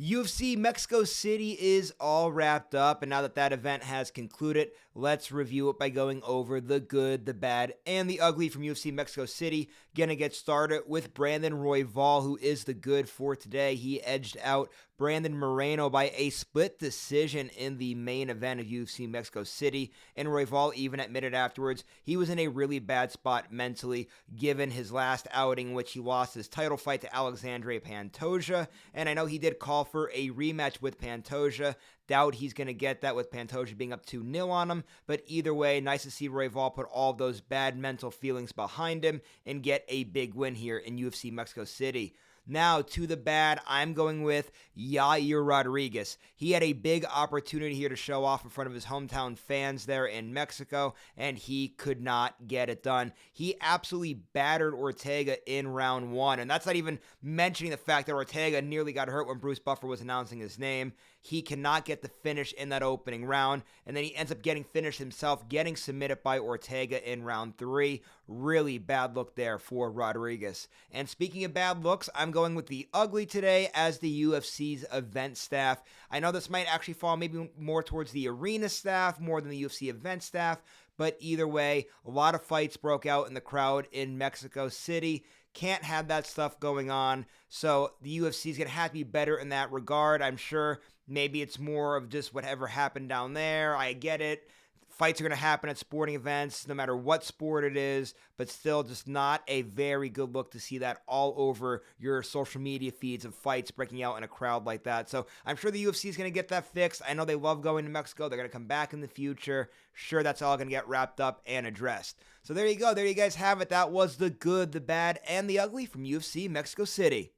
UFC Mexico City is all wrapped up, and now that that event has concluded, let's review it by going over the good, the bad, and the ugly from UFC Mexico City. Gonna get started with Brandon Royval, who is the good for today. He edged out Brandon Moreno by a split decision in the main event of UFC Mexico City, and Royval even admitted afterwards he was in a really bad spot mentally, given his last outing in which he lost his title fight to Alexandre Pantoja, and I know he did call for a rematch with Pantoja. Doubt he's going to get that with Pantoja being up 2-0 on him, but either way, nice to see Royval put all of those bad mental feelings behind him and get a big win here in UFC Mexico City. Now, to the bad, I'm going with Yair Rodriguez. He had a big opportunity here to show off in front of his hometown fans there in Mexico, and he could not get it done. He absolutely battered Ortega in round one, and that's not even mentioning the fact that Ortega nearly got hurt when Bruce Buffer was announcing his name. He cannot get the finish in that opening round, and then he ends up getting finished himself, getting submitted by Ortega in round three. Really bad look there for Rodriguez. And speaking of bad looks, I'm going with the ugly today as the UFC's event staff. I know this might actually fall maybe more towards the arena staff more than the UFC event staff, but either way, a lot of fights broke out in the crowd in Mexico City. Can't have that stuff going on, so the UFC is going to have to be better in that regard. I'm sure maybe it's more of just whatever happened down there. I get it. Fights are going to happen at sporting events, no matter what sport it is, but still just not a very good look to see that all over your social media feeds of fights breaking out in a crowd like that. So I'm sure the UFC is going to get that fixed. I know they love going to Mexico. They're going to come back in the future. Sure, that's all going to get wrapped up and addressed. So there you go. There you guys have it. That was the good, the bad, and the ugly from UFC Mexico City.